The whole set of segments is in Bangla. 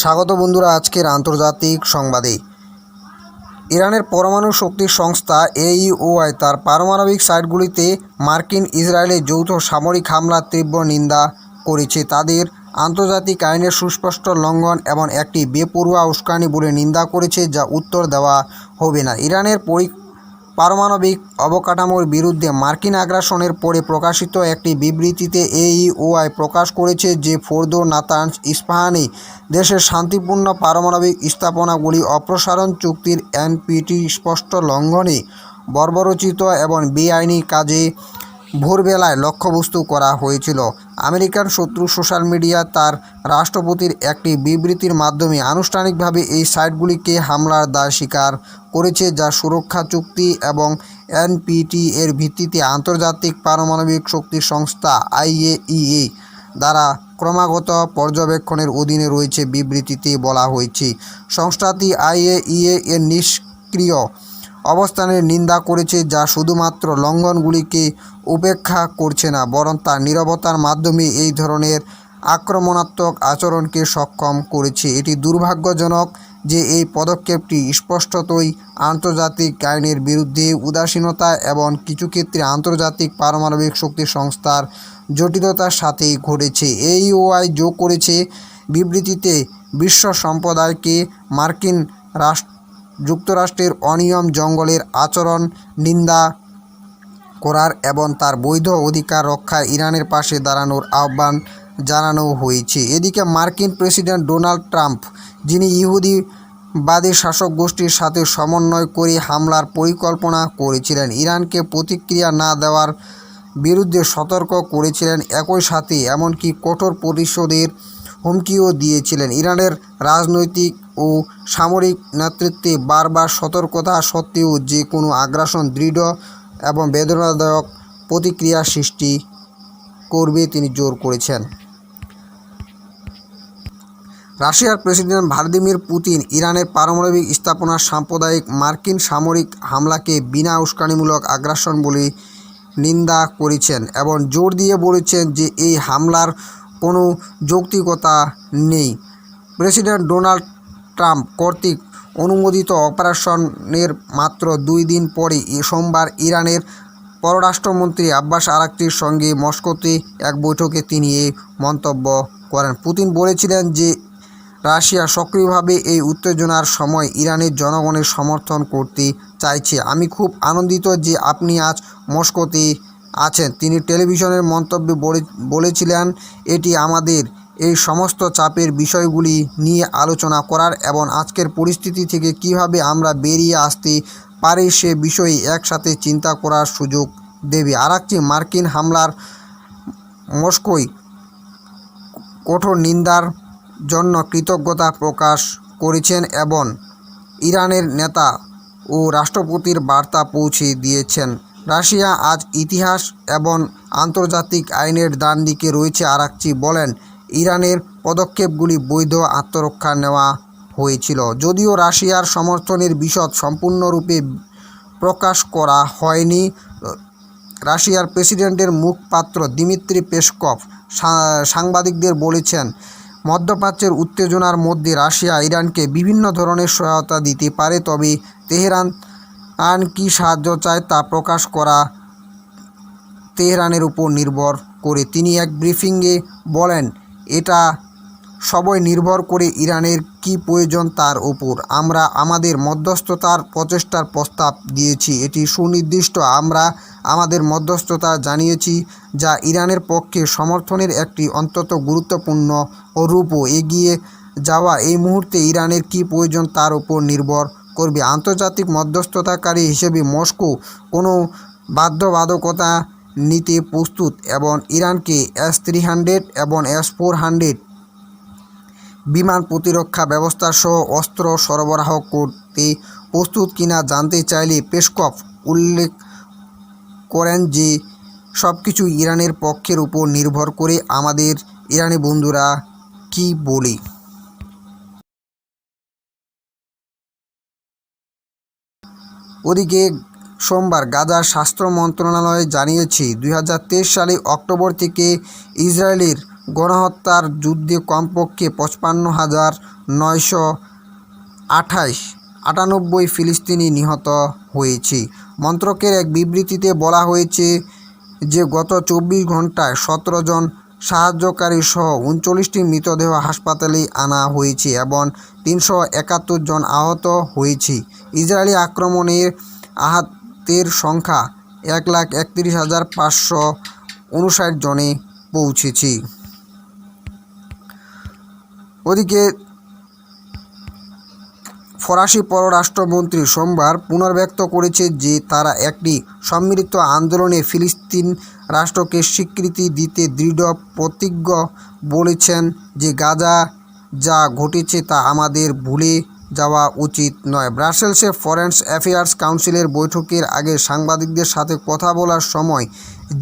স্বাগত বন্ধুরা আজকের আন্তর্জাতিক সংবাদে। ইরানের পরমাণু শক্তি সংস্থা এইইওআই তার পারমাণবিক সাইটগুলিতে মার্কিন ইসরায়েলের যৌথ সামরিক হামলার তীব্র নিন্দা করেছে। তাদের আন্তর্জাতিক আইনের সুস্পষ্ট লঙ্ঘন এবং একটি বেপরোয়া উস্কানি বলে নিন্দা করেছে, যা উত্তর দেওয়া হবে না। ইরানের পারমাণবিক অবকাঠামোর বিরুদ্ধে মার্কিন আগ্রাসনের পরে প্রকাশিত একটি বিবৃতিতে এইইওআই প্রকাশ করেছে যে ফোর্দো, নাতানজ, ইস্পাহানে দেশের শান্তিপূর্ণ পারমাণবিক স্থাপনাগুলি অপসারণ চুক্তির এনপিটি স্পষ্ট লঙ্ঘনে, বর্বরোচিত এবং বেআইনি কাজে ভোরবেলায় লক্ষ্যবস্তু করা হয়েছিল। আমেরিকান শত্রু সোশ্যাল মিডিয়া তার রাষ্ট্রপতির একটি বিবৃতির মাধ্যমে আনুষ্ঠানিকভাবে এই সাইটগুলিকে হামলার দায় স্বীকার করেছে, যা সুরক্ষা চুক্তি এবং এনপিটি এর ভিত্তিতে আন্তর্জাতিক পারমাণবিক শক্তি সংস্থা আইএইএ দ্বারা ক্রমাগত পর্যবেক্ষণের অধীনে রয়েছে। বিবৃতিতে বলা হয়েছে, সংস্থাটি আইএইএ এর নিষ্ক্রিয় অবস্থানের নিন্দা করেছে, যা শুধুমাত্র লঙ্ঘনগুলিকে উপেক্ষা করছে না, বরং তার নীরবতার মাধ্যমে এই ধরনের আক্রমণাত্মক আচরণকে সক্ষম করেছে। এটি দুর্ভাগ্যজনক যে এই পদক্ষেপটি স্পষ্টতই আন্তর্জাতিক আইনের বিরুদ্ধে উদাসীনতা এবং কিছু ক্ষেত্রে আন্তর্জাতিক পারমাণবিক শক্তি সংস্থার জটিলতার সাথেই ঘটেছে। এইইওআই যোগ করেছে, বিবৃতিতে বিশ্ব সম্প্রদায়কে মার্কিন যুক্তরাষ্ট্রের অনিয়ম জঙ্গলের আচরণ নিন্দা করার এবং তার বৈধ অধিকার রক্ষায় ইরানের পাশে দাঁড়ানোর আহ্বান জানানো হয়েছে। এদিকে মার্কিন প্রেসিডেন্ট ডোনাল্ড ট্রাম্প, যিনি ইহুদিবাদী শাসক গোষ্ঠীর সাথে সমন্বয় করে হামলার পরিকল্পনা করেছিলেন, ইরানকে প্রতিক্রিয়া না দেওয়ার বিরুদ্ধে সতর্ক করেছিলেন। একই সাথে এমনকি কঠোর প্রতিশোধের হুমকিও দিয়েছিলেন। ইরানের রাজনৈতিক ও সামরিক নেতৃত্বে বারবার সতর্কতা সত্ত্বেও যে কোনো আগ্রাসন দৃঢ় এবং বেদনাদায়ক প্রতিক্রিয়া সৃষ্টি করবে তিনি জোর করেছেন। রাশিয়ার প্রেসিডেন্ট ভ্লাদিমির পুতিন ইরানের পারমাণবিক স্থাপনার সাম্প্রদায়িক মার্কিন সামরিক হামলাকে বিনা উস্কানিমূলক আগ্রাসন বলে নিন্দা করেছেন এবং জোর দিয়ে বলেছেন যে এই হামলার কোনো যৌক্তিকতা নেই। প্রেসিডেন্ট ডোনাল্ড ট্রাম্প কর্তৃক অনুমোদিত অপারেশনের মাত্র 2 দিন পরে সোমবার ইরানের পররাষ্ট্রমন্ত্রী আব্বাস আরাকচির সঙ্গে মস্কোতে এক বৈঠকে তিনি এই মন্তব্য করেন। পুতিন বলেছিলেন যে রাশিয়া সক্রিয়ভাবে এই উত্তেজনার সময় ইরানের জনগণের সমর্থন করতে চাইছে। আমি খুব আনন্দিত যে আপনি আজ মস্কোতে আছেন। তিনি টেলিভিশনের মন্তব্যে বলেছিলেন, এটি আমাদের এই সমস্ত চাপের বিষয়গুলি নিয়ে আলোচনা করার এবং আজকের পরিস্থিতি থেকে কিভাবে আমরা বেরিয়ে আসতে পারি সে বিষয়ে একসাথে চিন্তা করার সুযোগ দেবে। আরাকচি মার্কিন হামলার মস্কোয় কঠোর নিন্দার জন্য কৃতজ্ঞতা প্রকাশ করেছেন এবং ইরানের নেতা ও রাষ্ট্রপতির বার্তা পৌঁছে দিয়েছেন। রাশিয়া আজ ইতিহাস এবং আন্তর্জাতিক আইনের ডান দিকে রয়েছে। আরাকচি বলেন, ইরানের পদক্ষেপগুলি বৈধ আত্মরক্ষা নেওয়া হয়েছিল। যদিও রাশিয়ার সমর্থনের বিশদ সম্পূর্ণরূপে প্রকাশ করা হয়নি। রাশিয়ার প্রেসিডেন্টের মুখপাত্র দিমিত্রি পেসকভ সাংবাদিকদের বলেছেন, মধ্যপ্রাচ্যের উত্তেজনার মধ্যে রাশিয়া ইরানকে বিভিন্ন ধরনের সহায়তা দিতে পারে, তবে তেহরান কী সাহায্য চায় তা প্রকাশ করা তেহরানের উপর নির্ভর করে। তিনি এক ব্রিফিংয়ে বলেন, এটা সবই নির্ভর করে ইরানের কী প্রয়োজন তার উপর। আমরা আমাদের মধ্যস্থতার প্রচেষ্টার প্রস্তাব দিয়েছি, এটি সুনির্দিষ্ট। আমরা আমাদের মধ্যস্থতা জানিয়েছি, যা ইরানের পক্ষে সমর্থনের একটি অত্যন্ত গুরুত্বপূর্ণ রূপও। এগিয়ে যাওয়া এই মুহূর্তে ইরানের কী প্রয়োজন তার উপর নির্ভর করবে। আন্তর্জাতিক মধ্যস্থতাকারী হিসেবে মস্কো কোনো বাধ্যবাধকতা নিতে প্রস্তুত এবং ইরানকে S-300 এবং S-400 বিমান প্রতিরক্ষা ব্যবস্থা সহ অস্ত্র সরবরাহ করতে প্রস্তুত কিনা জানতে চাইলে পেসকভ উল্লেখ করেন যে সবকিছু ইরানের পক্ষের উপর নির্ভর করে। আমাদের ইরানি বন্ধুরা কি বলে। ওদিকে সোমবার গাজার স্বাস্থ্য মন্ত্রণালয় জানিয়েছে, 2023 সালে অক্টোবর থেকে ইসরায়েলের গণহত্যার যুদ্ধে কমপক্ষে 55,998 ফিলিস্তিনি নিহত হয়েছে। মন্ত্রকের এক বিবৃতিতে বলা হয়েছে যে গত 24 ঘন্টায় 17 জন সাহায্যকারী সহ 39টি মৃতদেহ হাসপাতালে আনা হয়েছে এবং 371 জন আহত হয়েছে। ইসরায়েলি আক্রমণের আহতের সংখ্যা 1,31,559 জনে পৌঁছেছে। ওদিকে ফরাসি পররাষ্ট্রমন্ত্রী সোমবার পুনর্ব্যক্ত করেছে যে তারা একটি সম্মিলিত আন্দোলনে ফিলিস্তিন রাষ্ট্রকে স্বীকৃতি দিতে দৃঢ় প্রতিজ্ঞ। বলেছেন যে গাজা যা ঘটেছে তা আমাদের ভুলে যাওয়া উচিত নয়। ব্রাসেলসে ফরেন অ্যাফেয়ার্স কাউন্সিলের বৈঠকের আগে সাংবাদিকদের সাথে কথা বলার সময়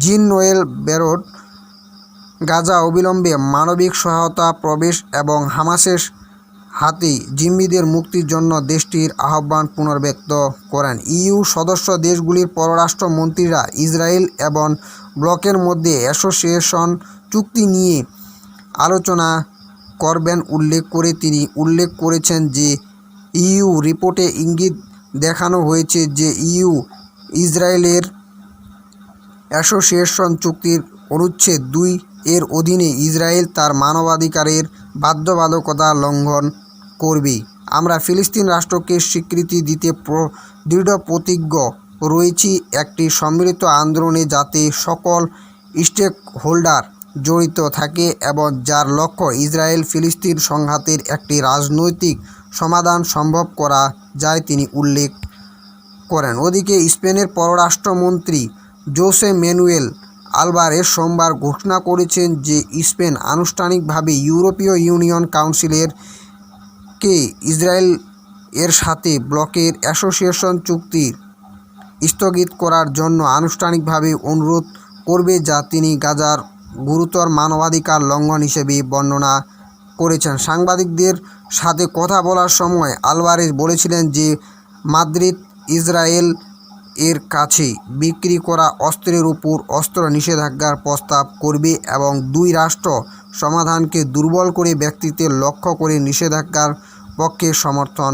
জিন নোয়েল বেরোট গাজা অবিলম্বে মানবিক সহায়তা প্রবেশ এবং হামাসের হাতে জিম্মিদের মুক্তির জন্য দেশটির আহ্বান পুনর্ব্যক্ত করেন। ইইউ সদস্য দেশগুলির পররাষ্ট্রমন্ত্রীরা ইসরায়েল এবং ব্লকের মধ্যে অ্যাসোসিয়েশন চুক্তি নিয়ে আলোচনা করবেন উল্লেখ করে তিনি উল্লেখ করেছেন যে ইইউ রিপোর্টে ইঙ্গিত দেখানো হয়েছে যে ইইউ ইসরায়েলের অ্যাসোসিয়েশন চুক্তির অনুচ্ছেদ 2 এর অধীনে ইসরায়েল তার মানবাধিকারের বাধ্যবাধকতা লঙ্ঘন করবে। আমরা ফিলিস্তিন রাষ্ট্রকে স্বীকৃতি দিতে দৃঢ় প্রতিজ্ঞ রয়েছি একটি সম্মিলিত আন্দোলনে যাতে সকল স্টেক হোল্ডার জড়িত থাকে এবং যার লক্ষ্য ইসরায়েল ফিলিস্তিন সংঘাতের একটি রাজনৈতিক সমাধান সম্ভব করা যায় তিনি উল্লেখ করেন। ওদিকে স্পেনের পররাষ্ট্রমন্ত্রী জোসে ম্যানুয়েল আলভারেজ সোমবার ঘোষণা করেছেন যে স্পেন আনুষ্ঠানিকভাবে ইউরোপীয় ইউনিয়ন কাউন্সিলের কে ইসরায়েল এর সাথে ব্লকের অ্যাসোসিয়েশন চুক্তি স্থগিত করার জন্য আনুষ্ঠানিকভাবে অনুরোধ করবে, যা তিনি গাজার গুরুতর মানবাধিকার লঙ্ঘন হিসেবে বর্ণনা করেছেন। সাংবাদিকদের সাথে কথা বলার সময় আলভারেজ বলেছিলেন যে মাদ্রিদ ইসরায়েল এর কাছে বিক্রি করা অস্ত্রের উপর অস্ত্র নিষেধাজ্ঞার প্রস্তাব করবে এবং 2 রাষ্ট্র সমাধানকে দুর্বল করে ব্যক্তিত্বের লক্ষ্য করে নিষেধাজ্ঞার পক্ষে সমর্থন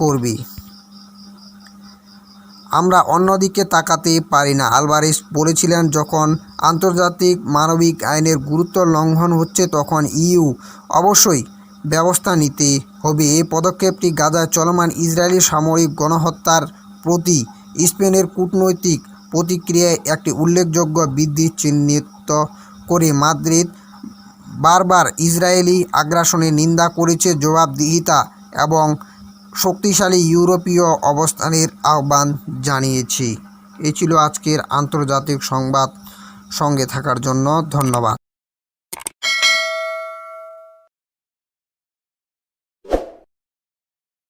করবে। আমরা অন্যদিকে তাকাতে পারি না, আলভারেজ বলেছিলেন। যখন আন্তর্জাতিক মানবিক আইনের গুরুত্ব লঙ্ঘন হচ্ছে তখন ইইউ অবশ্যই ব্যবস্থা নিতে হবে। এই পদক্ষেপটি গাজায় চলমান ইসরায়েলি সামরিক গণহত্যার প্রতি স্পেনের কূটনৈতিক প্রতিক্রিয়ায় একটি উল্লেখযোগ্য বৃদ্ধি চিহ্নিত করে। মাদ্রিদ বারবার ইসরায়েলি আগ্রাসনের নিন্দা করেছে, জবাবদিহিতা এবং শক্তিশালী ইউরোপীয় অবস্থানের আহ্বান জানিয়েছে। এই ছিল আজকের আন্তর্জাতিক সংবাদ। সঙ্গে থাকার জন্য ধন্যবাদ।